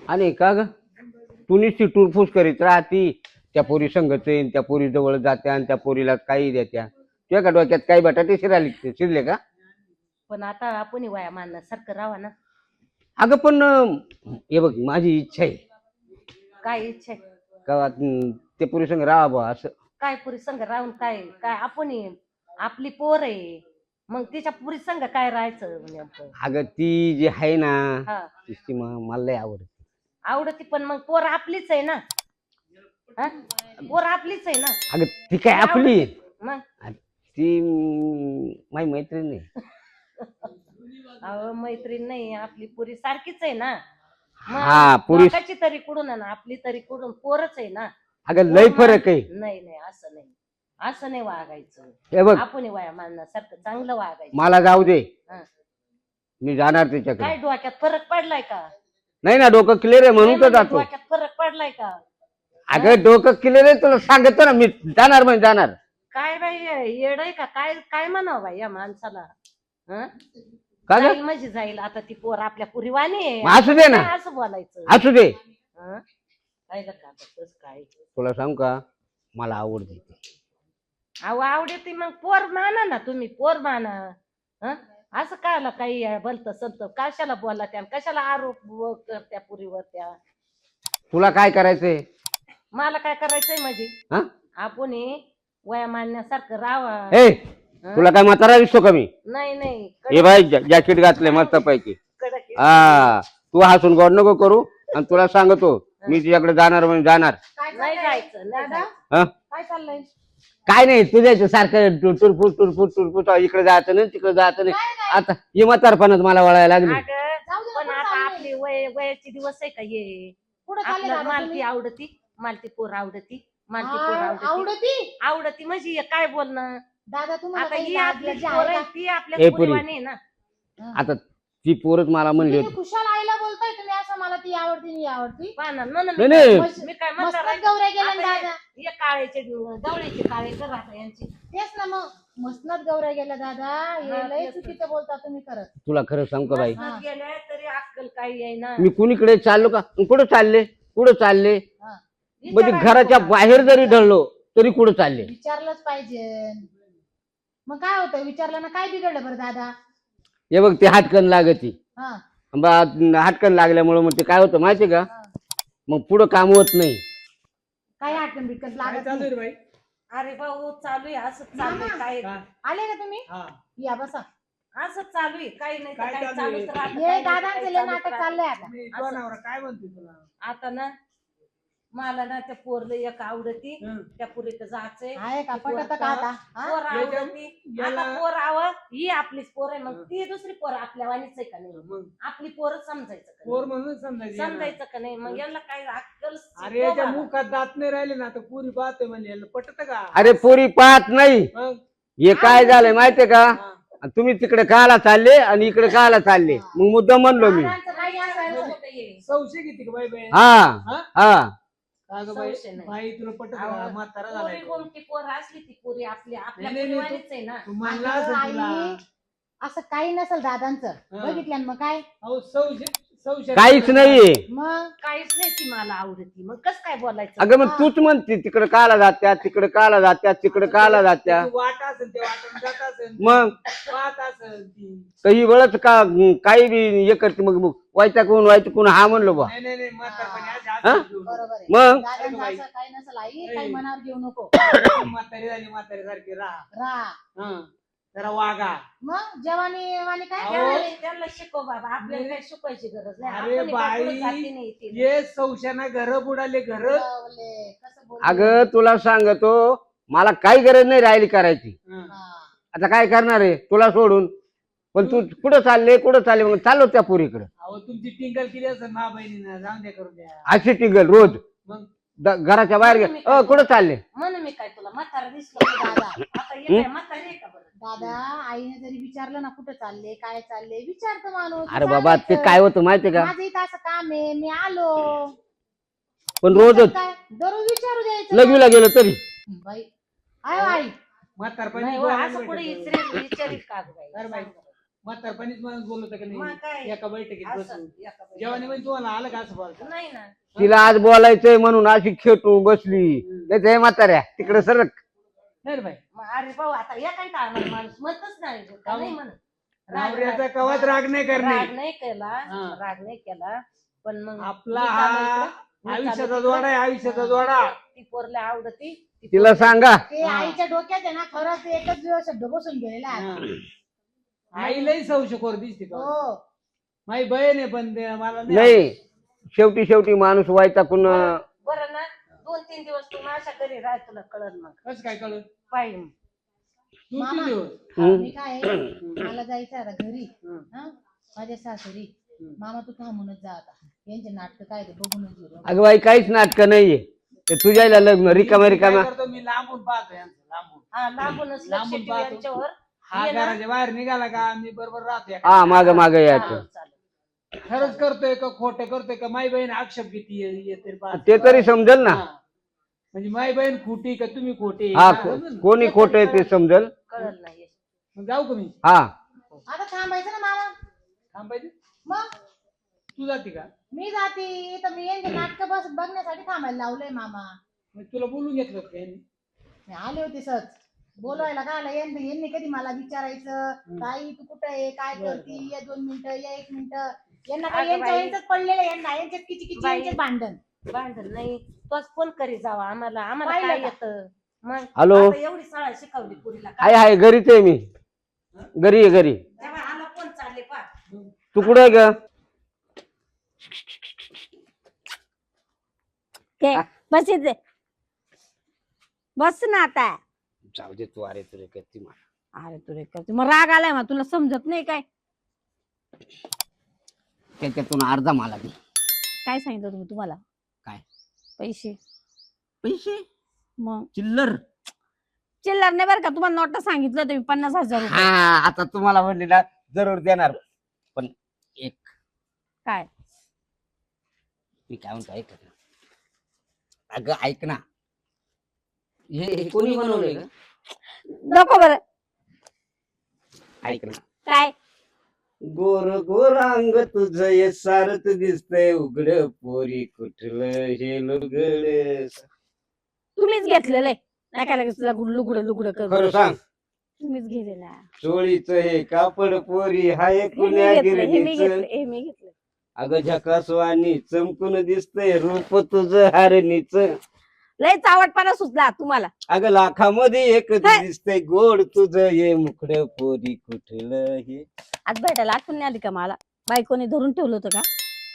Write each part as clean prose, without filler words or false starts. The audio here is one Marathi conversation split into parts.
आणि का ग तू नुसती टूरफूस करीत राहती त्या पोरी संघच येईन त्या पोरी जवळ जात्या आणि त्या पोरीला काही देत्या तुझ्या का डोक्यात काही बटाटे शिरले का? पण आता आपण वया मानण्यासारखं राहा ना. अगं पण हे बघ माझी इच्छा आहे काय इच्छा आहे? का ते पोरी संघ राहा असं. काय पुरी संघ राहून काय काय आपण आपली पोर आहे मग तिच्या पुरी संघ काय राहायचं नेमकं? अगं ती जी आहे ना हा ती मला लय आवडते. आवडती पण मग पोर आपलीच आहे ना. हा पोर आपलीच आहे ना. अगं ती काय आपली मग ती माझी मैत्रीण आहे. अहो मैत्रीण नाही आपली पुरी सारखीच आहे ना. हा पुरी लोकांची तरी कुठून आहे ना आपली तरी कुठून पोरच आहे ना. अगं लय फरक आहे. नाही नाही असं नाही असं नाही वागायचं. हे बघ आपण वया मानण्यासारखं चांगलं वागायचं. मला जाऊ दे हा. मी जाणार त्याच्याकडे. काय डोक्यात फरक पडलाय का? नाही ना डोकं क्लिअर आहे म्हणून तर जातो. डोक्यात फरक पडलाय का? अगं डोकं क्लिअर आहे तुला सांगतो ना मी जाणार म्हणजे जाणार. काय बाई येड आहे का काय काय म्हणावं बाई या माणसाला? का जाईल म्हणजे जाईल आता ती पोर आपल्या पुरीवाणी आहे. असू दे ना काय असं बोलायचं? असू दे. पाहिलं का आता काय तुला सांग का मला आवडते. अहो आवडते मग पोर माना ना तुम्ही पोर माना. असं कायला काही भलत सलत कशाला बोला त्या कशाला आरोप करत्या पुरीवर त्या? तुला काय करायचंय? मला काय करायचंय म्हणजे आपण वया मानण्यासारखं राहावं. ए तुला काय म्हातारा दिसतो का मी? नाही नाही हे बाई जॅकेट घातले मस्त पैकी. हा तू हसून गोड नको करू आणि तुला सांगतो मी तुझ्याकडे जाणार म्हणजे जाणार. नाही जायचं नाही हा काय चाललंय? काय नाही तुझ्या सारखं टुरफुट इकडे जायचं नाही तिकडे जायचं नाही. आता हे म्हातारपणात मला वळायला लागली. पण आता आपली वयाची दिवस आहे का ये? मालती आवडती मालती पोर आवडती मालती पोर आवडती आवडती म्हणजे काय बोलणं दादा आता ही आपली तुम्हाला पोर आहे ती आपल्या पोरीवाणी आहे ना. आता ती पोरच मला म्हणली होती. खुशाल आईला बोलताय तुम्ही असं मला ती आवडती ही आवडती. नाही मी काय म्हणणार मस्तच गौऱ्या गेल्या ना दादा. हे काळेचे गवळीचे काळे कर आता यांची. तेच ना मग मस्तनात गौऱ्या गेल्या दादा. हे लय चुकीचं बोलता तुम्ही खरं. तुला खरं सांग का बाई गेल्या तरी अक्कल काही आहे ना. मी कुणीकडे चाललो का कुठं चालले कुठं चालले म्हणजे घराच्या बाहेर जरी ढळलो तरी कुठं चालले विचारलंच पाहिजे. मग काय होतं विचारलं ना काय बिघडलं बरं दादा? हे बघ ते हाटकन लागती. हाटकन लागल्यामुळे मग ते काय होतं माहितीये का मग पुढं काम होत नाही. काय आठवण बिटकन लागत नाही. अरे भाऊ चालू आहे असं चालू आहे काय आले का तुम्ही? या बसा. असं चालू आहे काही नाही तर काय काही चालू चालूच आहे? राहतं, हे काही नाही तर दादांचं काही लय चालूच नाटक राहतं. चाललंय आता. काय म्हणते तुला? आता ना मला ना त्या पोरला एक आवडती त्या पुरीत जायचंय. आहे का पटत का आता? पोर आवडती आता पोर ही आपलीच पोर आहे मग ती दुसरी पोर आपल्या वाणीच आहे का नाही? आपली पोरच समजायचं का पोर नाही? म्हणून समजायचं. समजायचं का नाही? मग याला काय अक्कल अरे याच्या मुखात दात नाही राहिले ना आता पुरी पाहतोय म्हणजे याला पटत का? अरे पोरी पाहत नाही. मग हे काय झालंय माहितीये का तुम्ही तिकडे काला चालले आणि इकडे काला चालले मग मुद्दा म्हणलो मी. दादांचं काही असायचं. संशय किती का बाई बाई? हा हा अगं बाई संशय नाही. बाई तुला पटत का? म्हातारा झालाय पोरी कोणती पोर असली ती पोरी आपल्या नाही, नाही, पोरीवाणीच आहे ना. तू म्हणला अगं असेल तुला. आई, असं काही नसेल दादांचं. बघितलं ना मग काय? अहो संशय काहीच नाहीये. मग काहीच नाही ती मला आवडती मग कस काय बोलायचं? अगं मग तूच म्हणते तिकडे काला जात्या तिकडे काला जात्या तिकडे काला जात्या ती वाट असेल ते वाटून जात असेल मग पाहत असेल ती. काही वेळच का काही बी हे करते मग व्हायचं हा म्हणलो बा. नाही नाही नाही म्हातारपणी अशी हात घेऊन. बरोबर आहे. मग दादांचं असं काही नसेल आई. काही मनावर घेऊ नको. म्हातारी झाली म्हातारी सारखी राहा. राहा. जरा वागा. मग जवानी वाणी काय अहो, करायचं? त्यांना शिकव बाबा आपल्याला काही शिकवायची गरज नाही. अरे आपण काय पुढं बाई, जाती नाही ती. ये संशयाना घर बुडाले घर. बोलले, कसं बोलले? अगं तुला सांगतो मला काही गरज नाही राहिली करायची. हा. आता काय करणार आहे तुला सोडून पण तू कुठं चालले मग चाललो त्या पोरीकडे. अहो तुमची टिंगल केली असेल मा बहिणीनं जाऊन द्या करून द्या. अशी टिंगल रोज मग घराच्या बाहेर गे कुठं चालले म्हणून मी काय तुला म्हातारा दिसलो का दादा? आता हे काय म्हातारी आहे का बरं? दादा आईने जरी विचारलं ना कुठं चालले काय चालले विचारतो माणूस. अरे बाबा ते काय होतं माहितीये का माझं इथं असं काम आहे मी आलो. पण रोजच काय दररोज विचारू द्यायचं. लग्नीला गेलो तरी बाई आय आई म्हातारपणी नाही हो, बोलायला असं पुढे भेटतं. विचारित का गं बाई? अरे बाई. म्हातारपणीच माणूस बोलत का मग नाही काय? एका बैठकीत असं, बसून एका बाई- जेवणी म्हणजे तुम्हाला आलं का असं बोलता नाही ना तिला आज बोलायचंय म्हणून अशी खेटून बसली त्याच्या म्हाताऱ्या तिकडे सरक. नाही रे बाई मग अरे भाऊ आता एका टायमाला माणूस म्हणतच नाही का नाही म्हणत नवऱ्याचा कवात राग नाही करणे राग नाही केला हा. राग नाही केला पण मग आपला मी चालू हा इकडं, मी चालू आयुष्याचा तिकडं. जोडा आहे आयुष्याचा हा. जोडा ती पोरला आवडती ती तिला पोरला- सांगा ते आईच्या डोक्यात आहे ना खरंच एकच दिवस शब्द बसून गेलेला आहे. हा. आईलाही संशयखोर दिसते का हो माझी बहीण आहे पण ते मला नाही शेवटी माणूस वैतागून बरं ना 2-3 दिवस तू माझ्या घरी राह तुला कळल मग कसं काय कळत पाहिजे 2-3 मामा. दिवस मी काय आहे, मला जायचं आता घरी हं. हा माझ्या सासरी. मामा तू थांबूनच जा आता यांचे नाटक काय ते बघूनच घेऊ. अगं बाई काहीच नाटक नाहीये ते तुझ्याला लग्न रिकामा मी काय रिकामा करतो, मी लांबून पाहतो यांचं लांबून हा लांबूनच लक्ष लांबून ठेव पाहतो. यांच्यावर हा ये ना. घराच्या बाहेर निघाला का मी बरोबर राहतो या हा माग हा, यायचं चालेल. खरंच करतोय का खोटं करतोय का माई बहीण आक्षेप किती येते पाहते. ते तरी समजेल ना. हा. म्हणजे माई बहीण खोटी का तुम्ही खोटे हा समजेल ना? कोणी खोट आहे ते समजेल. कळल नाही मग जाऊ का मी हा आता थांबायचं ना मामा. थांबायचं मग तू जाते का मी जाते तर मी यांचे नाटक बघण्यासाठी थांबायला लावलंय मामा. मग तुला बोलून घेतलं का यांनी? मी आले होते सहज बोलवायला का आला यांनी कधी मला विचारायचं ताई तू कुठं आहे काय करती या 2 मिनिटं या 1 मिनिटं यांना काय अगं बाई. यांच्याच पडलेलं यांना यांच्यात किची बाई. यांच्यात भांडण. भांडण नाही तोच फोन करी जावा आम्हाला पाहिलं काय का? येतं मग हॅलो. आता एवढी शाळा शिकवली पुरीला हाय हाय घरीच आहे मी घरी आहे घरी. तेव्हा आला फोन चालले पा तू कुठे आहे ग बस इथे बस ना आता. जाऊ दे तू अरे तुरे करती मला अरे तुरे करते मग राग आलाय मग तुला समजत नाही काय त्याच्यातून अर्धा मला दे. काय सांगितलं तुम्ही तुम्हाला काय? पैसे पैसे मग चिल्लर. चिल्लर नाही बरं का तुम्हाला नोट सांगितलं तुम्ही 50,000 रुपये. हा आता तुम्हाला म्हणले ना जरूर देणार पण एक काय मी काय म्हणतो ऐक ना. अगं ऐक ना हे कोणी बनवलंय ग? नको बरं ऐक ना काय गोर गोरांग तुझं हे सारत दिसतंय उघड पोरी कुठलं हे लुगड. तुम्हीच घेतलेलं आहे नाही काय लागेल तुला लुगडं लुगडं खरं कर सांग तुम्हीच घेतलेला चोळीच हे कापड पोरी हाय हे कुण्या मी घेतलं हे मी गिरणीचं. घेतलं हे मी घेतलं अगं झकासवानी चमकून दिसतंय रूप तुझं हारणीच. लय चावटपणा सुचला तुम्हाला. अगं लाखामध्ये एकच हाय. दिसतंय गोड तुझं हे मुखड पोरी कुठलं हे. आज भेटायला आठवण नाही आली का मला बायकोने धरून ठेवलं होतं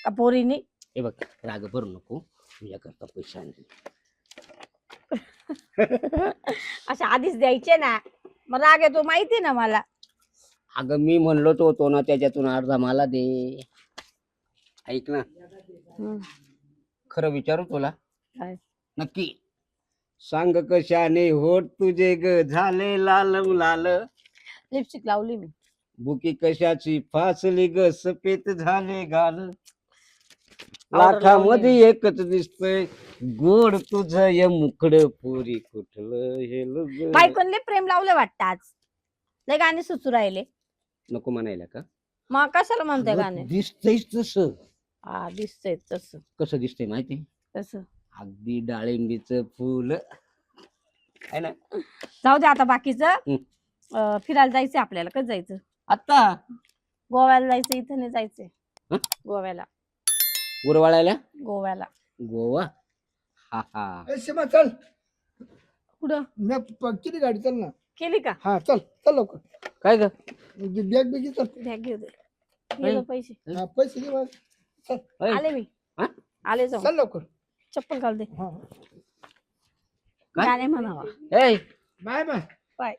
का पोरीने. हे बघ राग भरू नको तुझ्याकरता पैसे आणले. अशा आधीच द्यायचे ना मग राग येतो माहिती ना मला. अगं मी म्हणलो तो होतो ना त्याच्यातून अर्धा मला दे. ऐक ना हम्म. खरं विचारू तुला काय? नक्की सांग कशाने होत तुझे ग झाले लाल लाल. लिपस्टिक लावली मी. बुकी कशाची फासली ग सफेद झाले गाल. लाखामध्ये एकच दिसतंय गोड तुझं हे मुखड पोरी कुठलं हे लुगड. बायकोनले प्रेम लावलं वाटतं आज लय गाणे सुचू राहिले. नको म्हणायला का मग कशाला म्हणते गाणे. दिसतंयच तसं. हा दिसतंय तसं कसं दिसतंय माहिती तसं. अगदी डाळिंबीचं फुल आहे ना. जाऊ दे आता बाकीचं फिरायला जायचंय आपल्याला कसं जायचं. आता गोव्याला जायचं इथं नाही जायचंय. हं? गोव्याला उरवाळायला गोव्याला गोवा. हा हा ए, सीमा चल कुठं किती गाडी चल ना केली का हा चल चल लवकर काय ग बॅग बिगी चल बॅग घेऊ दे गेलो पैसे हा, पैसे घे बघ. ऐ, आले मी हा? आले जाऊ चल लवकर चप्पल घाल दे हा काय? गाणे म्हणावा ऐ, बाय बाय पाय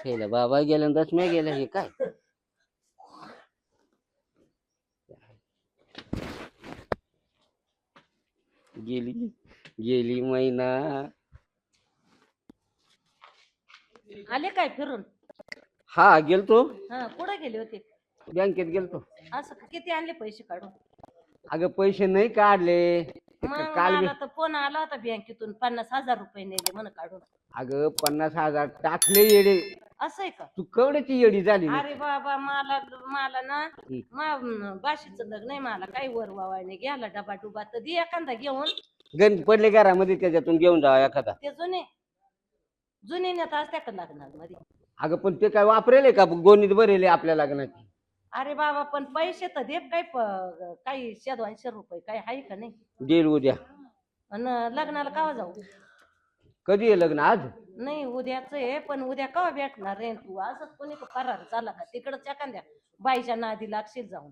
गेलं बाबा गेलं दशम्या गेलं हे काय. गेली गेली महिना. आले काय फिरून हा गेलतो हा कुठे गेले होते बँकेत गेलतो. असं का? किती आणले पैसे काढून अगं पैसे नाही काढले मग काल मला तर फोन आला होता बँकेतून 50,000 रुपये नेले म्हण काढून. अगं 50,000 टाकले येडे. असं आहे का? तू कवड्याची येडी झाली ना. अरे बाबा मला ना बाशीचं लग्न आहे, मला काही वरवावाने घ्यायला डबा डुबा तर दे एखादा घेऊन. गंज पडले घरामध्ये त्याच्यातून घेऊन जावा एखादा. ते जुने नेत असत्या का लग्नामध्ये. अगं पण ते काय वापरेल का गोणीत भरेले आपल्या लग्नाची. अरे बाबा पण पैसे तर दे काही 100-200 रुपये काही आहे का नाही. देईल उद्या. आणि लग्नाला केव्हा जाऊ? कधी आहे लग्न? आज? नाही उद्याच आहे, पण उद्या केव्हा भेटणार रे तू? असंच कोणी फरार झाला का तिकडच एखाद्या बाईच्या नादी लागशील जाऊन.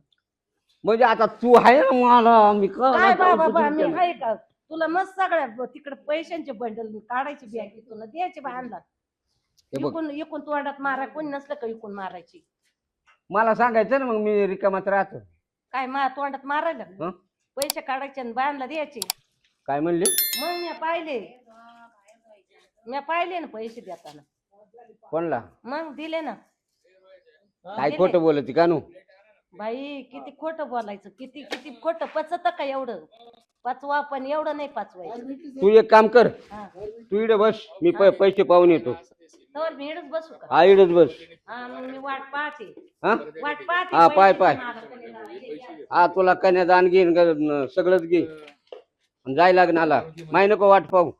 म्हणजे आता तू आहे ना मला मी काय बाबा मी आहे का? तुला मस्त सगळ्या तिकडे पैशांचे बंडल काढायची बँकेतून द्यायचे बाहेरला. इकून तोंडात मारा, कोणी नसलं का इकून मारायची. मला सांगायचं ना मग मी रिकामात राहतो. काय तोंडात मारायला हं? पैसे काढायचे आणि बायांना द्यायचे. काय म्हणले? मग मी पाहिले ना पैसे देताना. कोणला? मग दिले ना. काय खोटं बोलती का नू? बाई किती खोटं बोलायचं, किती किती खोटं पचत का एवढं? पचवा पण एवढं नाही पचवायचं. तू एक काम कर, हा. तू इकडे बस, मी पैसे पाहून येतो. तर मी इकडंच बसू का? हा इकडेच बस. हा मग मी वाट पाहते. हा वाट पाहते. हा, पाय. पैशाची हा तुला कन्यादान घेईन सगळंच घे. जाय लग्नाला माय नको वाट पाहू.